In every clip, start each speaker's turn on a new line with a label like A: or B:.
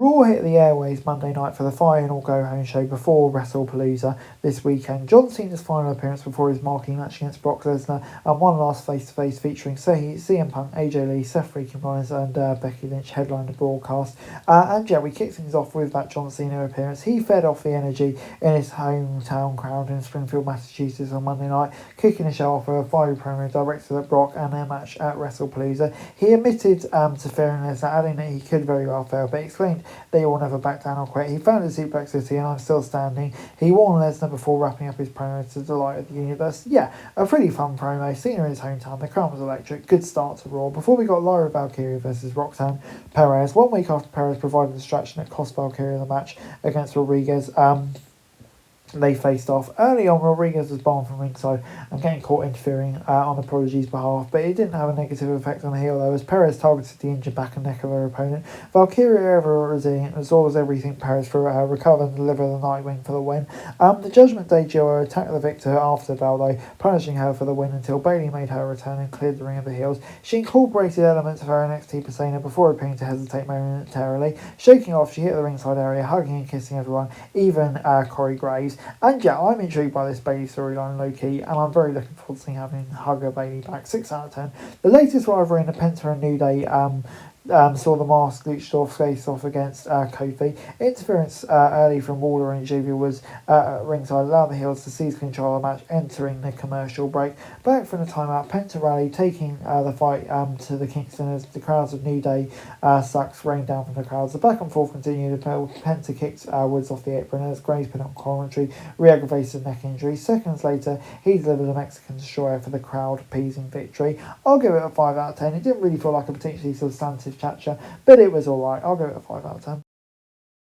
A: Raw hit the airways Monday night for the final go-home show before Wrestlepalooza this weekend. John Cena's final appearance before his marquee match against Brock Lesnar and one last face-to-face featuring CM Punk, AJ Lee, Seth freaking Rollins and Becky Lynch headlined the broadcast. And yeah, we kicked things off with that John Cena appearance. He fed off the energy in his hometown crowd in Springfield, Massachusetts on Monday night, kicking the show off with a fiery promo directed at Brock and their match at Wrestlepalooza. He admitted to fearing Lesnar, adding that he could very well fail, but explained they will never back down or quit. He found his suplex city and I'm still standing. He warned Lesnar before wrapping up his promo to the delight of the universe. Yeah, a pretty fun promo. Cena in his hometown. The crowd was electric. Good start to Raw. Before we got Lyra Valkyria versus Roxanne Perez. 1 week after Perez provided the distraction that cost Valkyria the match against Rodriguez. They faced off. Early on, Rodriguez was barred from ringside and getting caught interfering on the Prodigy's behalf, but it didn't have a negative effect on the heel though, as Perez targeted the injured back and neck of her opponent. Valkyria, ever resilient, absorbs everything Perez threw at her, recover and deliver the Nightwing for the win. The Judgment Day duo attacked the victor after Baldo, punishing her for the win until Bayley made her return and cleared the ring of the heels. She incorporated elements of her NXT persona before appearing to hesitate momentarily. Shaking off, she hit the ringside area, hugging and kissing everyone, even Corey Graves. And yeah, I'm intrigued by this Bayley storyline low-key, and I'm very looking forward to seeing having Hugger Bayley back. 6 out of 10. The latest rivalry in the Penta and New Day saw the Mask Luchador face off against Kofi. Interference early from Waller and Xavier was at ringside, allowed the heels to seize control of the match, entering the commercial break. Back from the timeout, Penta rallied, taking the fight to the Kingston as the crowds of New Day sucks rained down from the crowds. The back and forth continued. Penta kicked Woods off the apron as Graves put on commentary, re-aggravated neck injury. Seconds later, he delivered a Mexican destroyer for the crowd-pleasing victory. I'll give it a 5 out of 10. It didn't really feel like a particularly substantive catcher, but it was alright. I'll give it a 5 out of 10.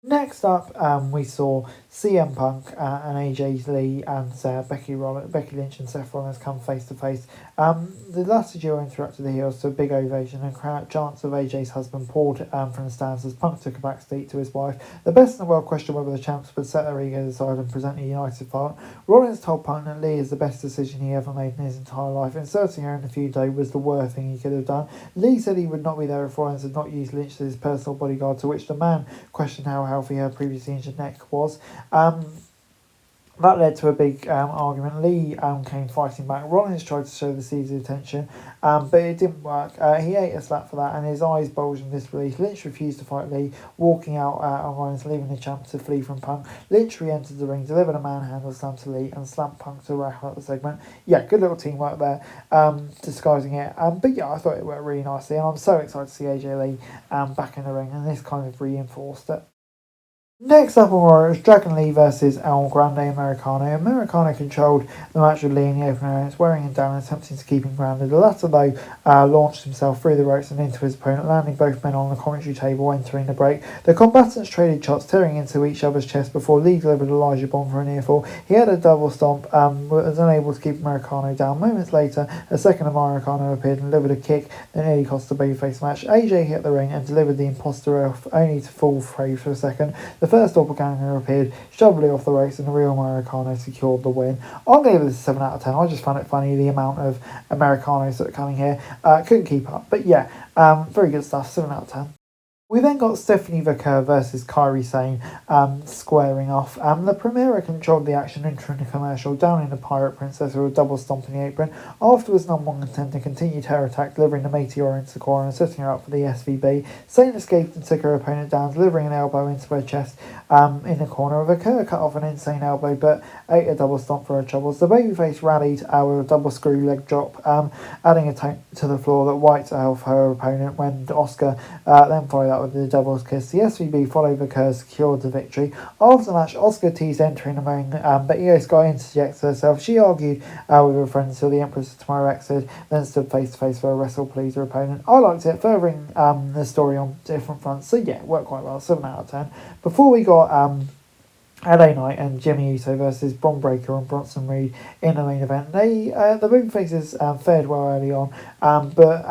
A: Next up, we saw CM Punk and AJ Lee and Becky Lynch and Seth Rollins come face to face. The latter duo interrupted the heels to a big ovation, and chants of AJ's husband poured from the stands as Punk took a back seat to his wife. The best in the world questioned whether the champs would set their egos aside and present a united front. Rollins told Punk that Lee is the best decision he ever made in his entire life. Inserting her in the feud though was the worst thing he could have done. Lee said he would not be there if Rollins had not used Lynch as his personal bodyguard, to which the man questioned how healthy her previously injured neck was. That led to a big argument. Lee came fighting back. Rollins tried to show the seeds of attention, but it didn't work. He ate a slap for that, and his eyes bulged in disbelief. Lynch refused to fight Lee, walking out on Rollins, leaving the champ to flee from Punk. Lynch re-entered the ring, delivered a manhandle slam to Lee, and slammed Punk to wrap up the segment. Yeah, good little teamwork there, disguising it. But yeah, I thought it worked really nicely, and I'm so excited to see AJ Lee back in the ring, and this kind of reinforced it. Next up on Raw was Dragon Lee versus El Grande Americano. Americano controlled the match with Lee in the open areas, wearing him down and attempting to keep him grounded. The latter, though, launched himself through the ropes and into his opponent, landing both men on the commentary table, entering the break. The combatants traded shots, tearing into each other's chest before Lee delivered Elijah Bomb for a near fall. He had a double stomp, was unable to keep Americano down. Moments later, a second Americano appeared and delivered a kick that nearly cost the babyface match. AJ hit the ring and delivered the imposter off, only to fall free for a second. The first doppelganger appeared, shoved Lee off the ropes, and the real Americano secured the win. I'll give this a 7 out of 10. I just found it funny, the amount of Americanos that are coming here. Couldn't keep up. But yeah, very good stuff. 7 out of 10. We then got Stephanie Vaquer versus Kairi Sane squaring off. The Primera controlled the action, entering the commercial, downing the Pirate Princess with a double stomp in the apron. Afterwards, number one contender continued her attack, delivering the Meteor into the corner and setting her up for the SVB. Sane escaped and took her opponent down, delivering an elbow into her chest in the corner. Vaquer cut off an insane elbow, but ate a double stomp for her troubles. The babyface rallied with a double screw leg drop, adding a taunt to the floor that wiped out her opponent when Oscar then followed up with the Devil's Kiss. The SVB followed Vaquer, secured the victory. After the match, Oscar teased entering the ring, but Io Sky interjected herself. She argued with her friend until the Empress of Tomorrow exited, then stood face to face for a Wrestlepalooza opponent. I liked it, furthering the story on different fronts. So yeah, it worked quite well. 7 out of 10. Before we got LA Knight and Jimmy Uso versus Bron Breakker and Bronson Reed in the main event. The Babyfaces fared well early on, but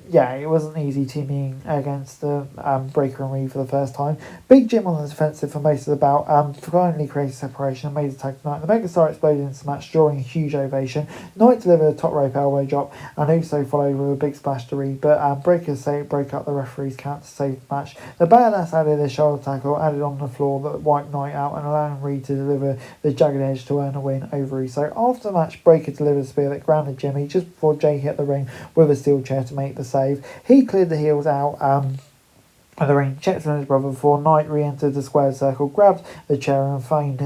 A: yeah, it wasn't easy teaming against Breakker and Reed for the first time. Big Jim on the defensive for most of the bout, finally created separation and made the tag tonight. The Megastar exploded into the match, drawing a huge ovation. Knight delivered a top rope elbow drop, and Uso followed with a big splash to Reed, but Breakker broke up the referee's count to save the match. The Badass added a shoulder tackle, added on the floor that wiped Knight out, and allowed Reed to deliver the jagged edge to earn a win over Uso. After the match, Breakker delivered a spear that grounded Jimmy just before Jay hit the ring with a steel chair to make the save. He cleared the heels out of the ring, checked on his brother before Knight re-entered the square circle, grabbed the chair and feigned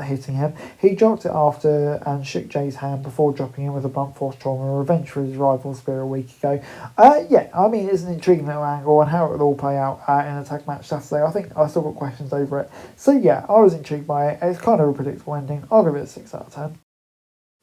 A: hitting him. He dropped it after and shook Jay's hand before dropping him with a blunt force trauma, revenge for his rival spear a week ago. Yeah, I mean, it's an intriguing little angle and how it would all play out in a tag match Saturday. I think I still got questions over it. So yeah, I was intrigued by it. It's kind of a predictable ending. I'll give it a 6 out of 10.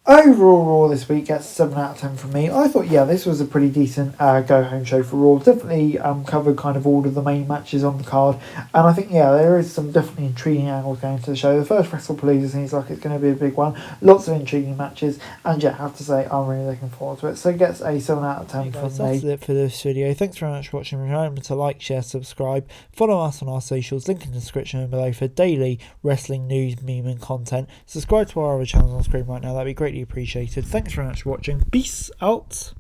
A: Overall, Raw this week gets 7 out of 10 from me. I thought, yeah, this was a pretty decent go-home show for Raw. Definitely covered kind of all of the main matches on the card. And I think, yeah, there is some definitely intriguing angles going to the show. The first Wrestlepalooza seems like it's going to be a big one. Lots of intriguing matches. And yeah, I have to say, I'm really looking forward to it. So it gets a 7 out of 10 from me. That's it for this video. Thanks very much for watching. Remember to like, share, subscribe. Follow us on our socials. Link in the description below for daily wrestling news, meme and content. Subscribe to our other channels on screen right now. That'd be greatly appreciated. Thanks very much for watching. Peace out.